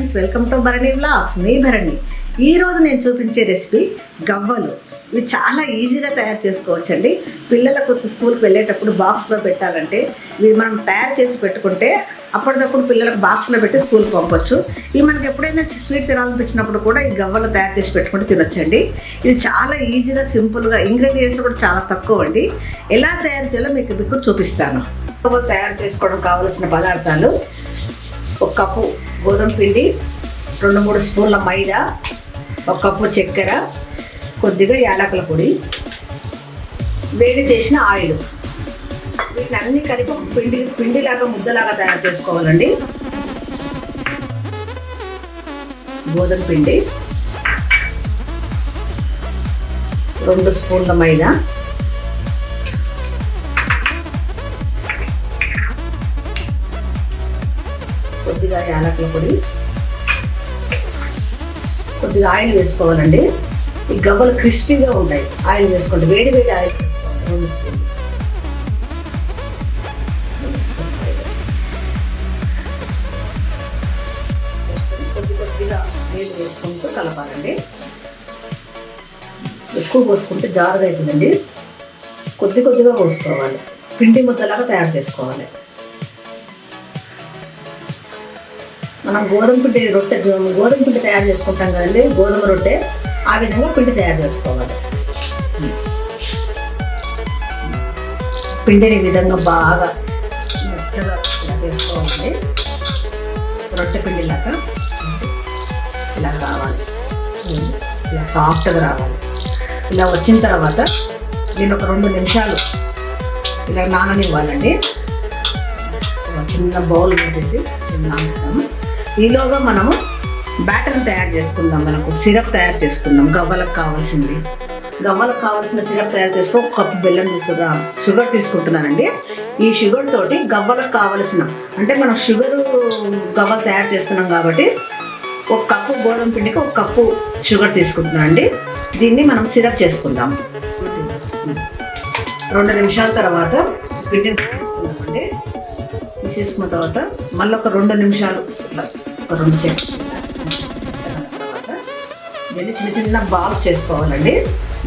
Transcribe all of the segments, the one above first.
Friends, welcome to Bharani vlogs. మీ భరణి. ఈరోజు నేను చూపించే రెసిపీ గవ్వలు. ఇవి చాలా ఈజీగా తయారు చేసుకోవచ్చండి. పిల్లలకు స్కూల్కి వెళ్ళేటప్పుడు బాక్స్లో పెట్టాలంటే ఇవి మనం తయారు చేసి పెట్టుకుంటే అప్పటికప్పుడు పిల్లలకు బాక్స్లో పెట్టి స్కూల్కి పంపొచ్చు. ఇవి మనకి ఎప్పుడైనా స్వీట్ తినాలనిపించినప్పుడు కూడా ఈ గవ్వలు తయారు చేసి పెట్టుకుంటే తినొచ్చండి. ఇది చాలా ఈజీగా సింపుల్గా, ఇంగ్రీడియంట్స్ కూడా చాలా తక్కువ అండి. ఎలా తయారు చేయాలో మీకు చూపిస్తాను. గవ్వలు తయారు చేసుకోవడం కావలసిన పదార్థాలు: 1 కప్పు గోధుమ పిండి, 2-3 స్పూన్ల మైదా, 1 కప్పు చక్కెర, కొద్దిగా యాలకుల పొడి, వేడి చేసిన ఆయిల్. వీటిని అన్ని కలిపి పిండిలాగా ముద్దలాగా తయారు చేసుకోవాలండి. గోధుమ పిండి, 2 స్పూన్ల మైదా, కొద్దిగా యాలకుల పొడి, కొద్దిగా ఆయిల్ వేసుకోవాలండి. ఈ గవ్వలు క్రిస్పీగా ఉంటాయి. ఆయిల్ వేసుకోండి, వేడి ఆయిల్ వేసుకోవాలి. 2 స్పూన్లు కొద్దిగా నీళ్ళు వేసుకుంటూ కలపాలండి. ఎక్కువ పోసుకుంటే జారుగా అవుతుందండి. కొద్దిగా పోసుకోవాలి. పిండి ముద్దలాగా తయారు చేసుకోవాలి. మనం గోధుమ పిండి తయారు చేసుకుంటాం కదండి, గోధుమ రొట్టె. ఆ విధంగా పిండి తయారు చేసుకోవాలి. పిండిని ఈ విధంగా బాగా మెత్తగా చేసుకోవాలండి. రొట్టె పిండిలాగా ఇలా రావాలి. ఇలా సాఫ్ట్గా రావాలి. ఇలా వచ్చిన తర్వాత దీన్ని ఒక 2 నిమిషాలు ఇలా నాననివ్వాలండి. చిన్న బౌల్ వేసేసి నానుతాము. ఈలోగా మనము బ్యాటర్ తయారు చేసుకుందాం. మనకు సిరప్ తయారు చేసుకుందాం. గవ్వలకు కావాల్సిన సిరప్ తయారు చేసుకో. 1 కప్పు బెల్లం షుగర్ తీసుకుంటున్నానండి. ఈ షుగర్ తోటి గవ్వలకు కావలసిన, అంటే మనం గవ్వలు తయారు చేస్తున్నాం కాబట్టి 1 కప్పు గోధుమ పిండికి 1 కప్పు షుగర్ తీసుకుంటున్నాను అండి. దీన్ని మనం సిరప్ చేసుకుందాం. 2 నిమిషాల తర్వాత పిండిని తీసుకుందామండి. తీసేసుకున్న తర్వాత మళ్ళీ ఒక 2 నిమిషాలు ఇట్లా 2 సెకండ్స్ తర్వాత దీన్ని చిన్న బాల్స్ చేసుకోవాలండి.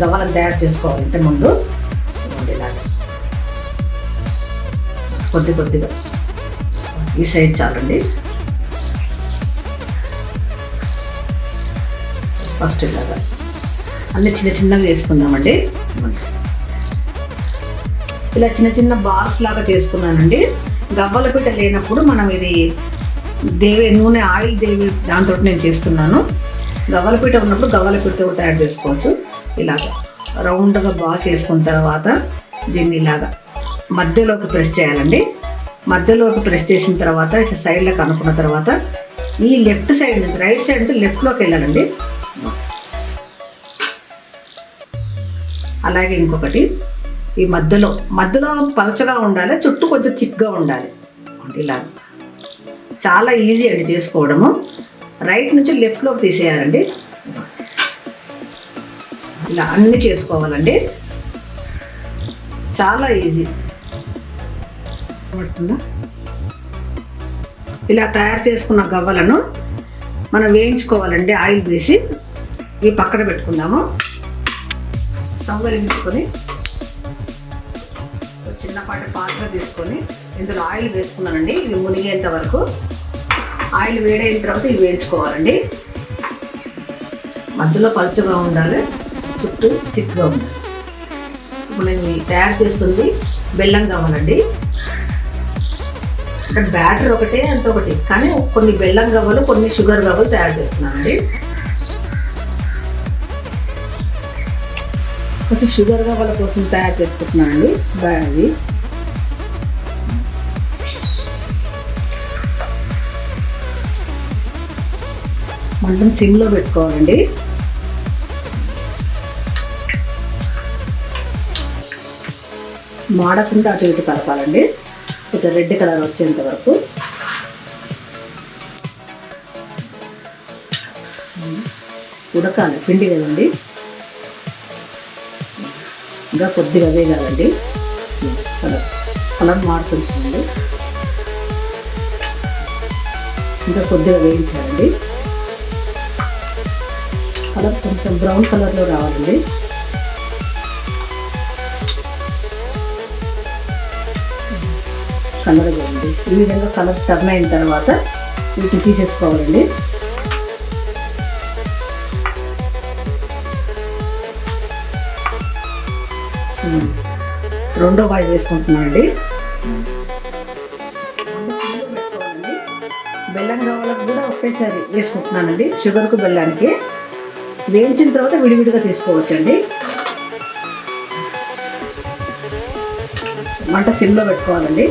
గవ్వలను తయారు చేసుకోవాలంటే ముందు ఇలాగా కొద్దిగా ఈ సైజ్ చాలండి. ఫస్ట్ ఇలాగా అన్ని చిన్నగా చేసుకుందామండి. ఇలా చిన్న బాల్స్ లాగా చేసుకున్నానండి. గవ్వల పీట లేనప్పుడు మనం ఇది నూనె ఆయిల్ దాంతో నేను చేస్తున్నాను. గవ్వల పీట ఉన్నప్పుడు గవ్వల పీటతో తయారు చేసుకోవచ్చు. ఇలాగ రౌండ్గా బాగా చేసుకున్న తర్వాత దీన్ని ఇలాగా మధ్యలోకి ప్రెస్ చేయాలండి. మధ్యలోకి ప్రెస్ చేసిన తర్వాత ఇట్లా సైడ్లోకి అనుకున్న తర్వాత ఈ లెఫ్ట్ సైడ్ నుంచి, రైట్ సైడ్ నుంచి లెఫ్ట్లోకి వెళ్ళాలండి. అలాగే ఇంకొకటి ఈ మధ్యలో పలచగా ఉండాలి, చుట్టూ కొంచెం థిక్గా ఉండాలి. ఇలా చాలా ఈజీ అండి చేసుకోవడము. రైట్ నుంచి లెఫ్ట్లోకి తీసేయాలండి. ఇలా అన్నీ చేసుకోవాలండి. చాలా ఈజీ పడుతుందా. ఇలా తయారు చేసుకున్న గవ్వలను మనం వేయించుకోవాలండి. ఆయిల్ వేసి ఈ పక్కన పెట్టుకుందాము. స్టవ్ వెలిగించుకొని చిన్నపాటి పాత్ర తీసుకొని ఇందులో ఆయిల్ వేసుకున్నానండి. ఇవి మునిగేంత వరకు ఆయిల్ వేడైన తర్వాత ఇవి వేయించుకోవాలండి. మధ్యలో పలుచగా ఉండాలి, చుట్టూ థిక్గా ఉండాలి. ఇప్పుడు నేను తయారు చేస్తుంది బెల్లం గవ్వలండి. అంటే బ్యాటర్ ఒకటే అంత ఒకటి, కానీ కొన్ని బెల్లం గవ్వలు, కొన్ని షుగర్ గవ్వలు తయారు చేస్తున్నానండి. కొంచెం షుగర్ గవ్వల కోసం తయారు చేసుకుంటున్నానండి. అది మంటను సిమ్లో పెట్టుకోవాలండి. మాడకుండా అటు ఇటు కలపాలండి. కొంచెం రెడ్ కలర్ వచ్చేంత వరకు. ఉడకాలి, పిండి కదండి. ఇంకా కొద్దిగా వేగాలండి. కలర్ మారుతుంది. ఇంకా కొద్దిగా వేయించాలండి. కలర్ కొంచెం బ్రౌన్ కలర్లో రావాలండి. కలర్ వేయండి. ఈ విధంగా కలర్ టర్న్ అయిన తర్వాత వీటిని తీసేసుకోవాలండి. రెండో వాయి వేసుకుంటున్నానండి. పెట్టుకోవాలండి. బెల్లం కావాలకు కూడా ఒకేసారి వేసుకుంటున్నానండి. షుగర్కు బెల్లానికి వేయించిన తర్వాత విడివిడిగా తీసుకోవచ్చండి. మంట సిమ్లో పెట్టుకోవాలండి.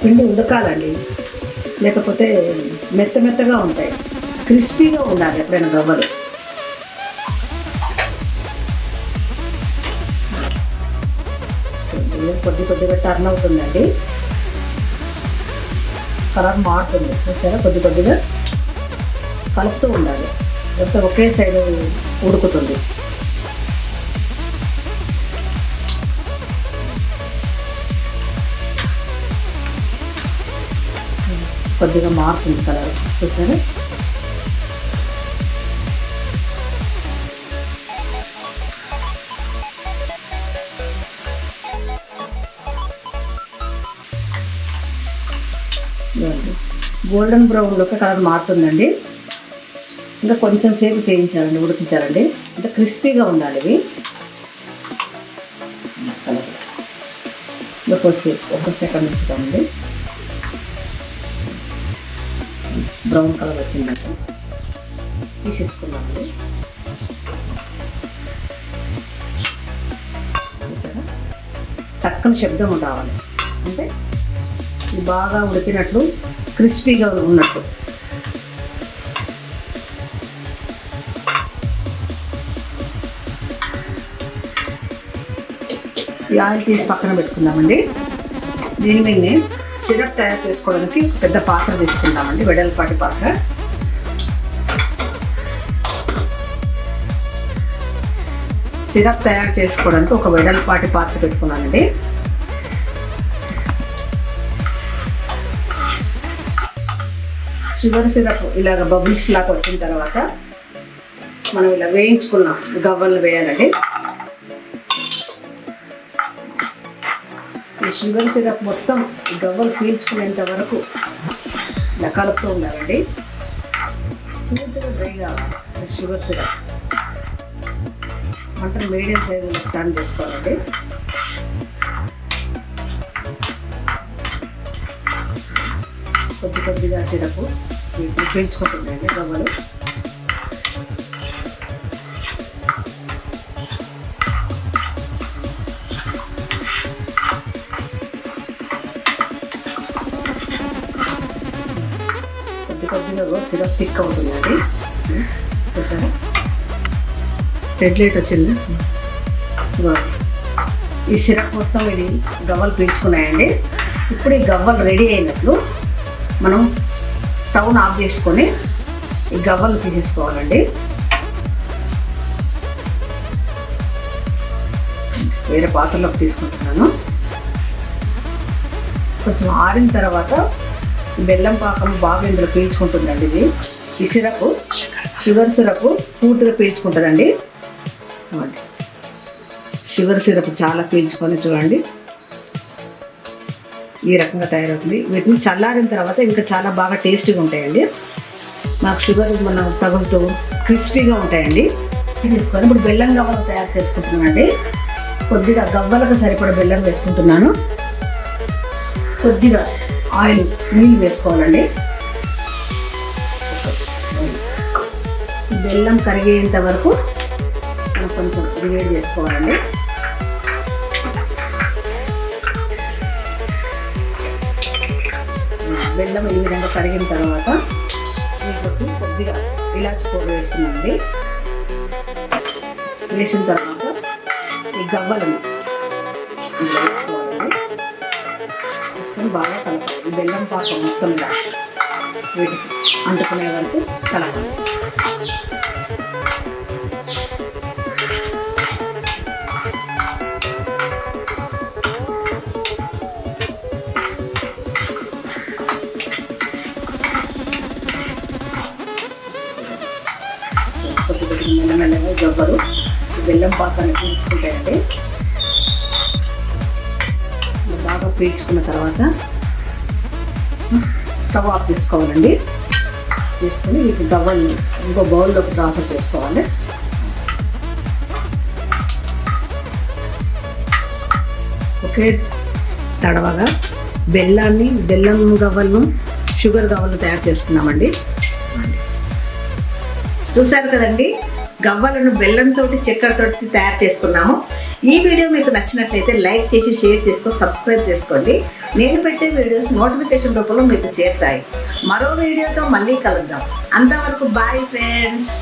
పిండి ఉడకాలండి, లేకపోతే మెత్తగా ఉంటాయి. క్రిస్పీగా ఉండాలి ఎప్పుడైనా గవ్వలు. కొద్దిగా టర్న్ అవుతుందండి. కలర్ మారుతుంది చూసారా. కొద్దిగా కలుపుతూ ఉండాలి, లేకపోతే ఒకే సైడ్ ఉడుకుతుంది. కొద్దిగా మారుతుంది కలర్ చూసారా. గోల్డెన్ బ్రౌన్లోకి కలర్ మారుతుందండి. ఇంకా కొంచెం సేపు చేయించాలండి, ఉడికించాలండి. అంటే క్రిస్పీగా ఉండాలి ఇవి. ఒక సెకండ్ ఉంచుతామండి. బ్రౌన్ కలర్ వచ్చిందంటే తీసేసుకున్నామండి. టక్కన శబ్దం రావాలి, అంటే ఇది బాగా ఉడికినట్లు, క్రిస్పీగా ఉన్నట్టు. ఈ ఆయిల్ తీసి పక్కన పెట్టుకుందామండి. దీని మీదనే సిరప్ తయారు చేసుకోవడానికి పెద్ద పాత్ర తీసుకుందామండి, వెడల్పాటి పాత్ర. సిరప్ తయారు చేసుకోవడానికి ఒక వెడల్పాటి పాత్ర పెట్టుకున్నానండి. షుగర్ సిరప్ ఇలాగ బబుల్స్ లాగా వచ్చిన తర్వాత మనం ఇలా వేయించుకున్న గవ్వలు వేయాలండి. ఈ షుగర్ సిరప్ మొత్తం గవ్వలు పీల్చుకునేంత వరకు ఇలా కలుపుతూ ఉండాలండి. పూర్తిగా డ్రై కావాలి షుగర్ సిరప్. మంటను మీడియం సైజులో టర్న్ చేసుకోవాలండి. కొద్దిగా సిరప్ పీల్చుకుంటుందండి గవ్వలు. కొద్దిగా సిరప్ థిక్ అవుతుందండి. చూసారా రెడ్ లైట్ వచ్చింది. ఈ సిరప్ మొత్తం ఇది గవ్వలు పీల్చుకున్నాయండి. ఇప్పుడు ఈ గవ్వలు రెడీ అయినట్లు మనం స్టవ్ను ఆఫ్ చేసుకొని ఈ గవ్వలు తీసేసుకోవాలండి. వేరే పాత్రలోకి తీసుకుంటున్నాను. కొంచెం ఆరిన తర్వాత బెల్లం పాకం బాగా ఇందులో పీల్చుకుంటుందండి. ఇది ఈ సిరప్ షుగర్ సిరప్ పూర్తిగా పీల్చుకుంటుందండి. షుగర్ సిరప్ చాలా పీల్చుకొని చూడండి ఈ రకంగా తయారవుతుంది. వీటిని చల్లారిన తర్వాత ఇంకా చాలా బాగా టేస్టీగా ఉంటాయండి. మాకు షుగర్ మనం తగులుతూ క్రిస్పీగా ఉంటాయండి. తీసుకొని ఇప్పుడు బెల్లం గవ్వలు తయారు చేసుకుంటున్నానండి. కొద్దిగా గవ్వలకు సరిపడ బెల్లం వేసుకుంటున్నాను. కొద్దిగా ఆయిల్ నీళ్ళు వేసుకోవాలండి. బెల్లం కరిగేంత వరకు మనం కొంచెం వేడి చేసుకోవాలండి. బెల్లం ఈ విధంగా కరిగిన తర్వాత వీటికి కొద్దిగా ఇలాచి పౌడర్ వేస్తున్నానండి. వేసిన తర్వాత ఈ గవ్వలను వేసుకోవాలండి. వేసుకొని బాగా కలపాలి. బెల్లం పాకం మొత్తంగా వీటికి అంటుకునే వరకు కలపాలి. మెల్లమెల్లగా గవ్వలు బెల్లం పాకాన్ని పీల్చుకుంటాయండి. బాగా పీల్చుకున్న తర్వాత స్టవ్ ఆఫ్ చేసుకోవాలండి. తీసుకుని వీటి గవ్వల్ని ఇంకో బౌల్లోకి ట్రాన్స్ఫర్ చేసుకోవాలి. ఒకే తడవగా బెల్లం గవ్వలను షుగర్ గవ్వలను తయారు చేసుకున్నామండి. చూసారు కదండి, గవ్వలను బెల్లంతో చక్కెరతో తయారు చేసుకున్నాము. ఈ వీడియో మీకు నచ్చినట్లయితే లైక్ చేసి షేర్ చేసుకొని సబ్స్క్రైబ్ చేసుకోండి. నేను పెట్టే వీడియోస్ నోటిఫికేషన్ రూపంలో మీకు చేరుతాయి. మరో వీడియోతో మళ్ళీ కలుద్దాం. అంతవరకు బాయ్ ఫ్రెండ్స్.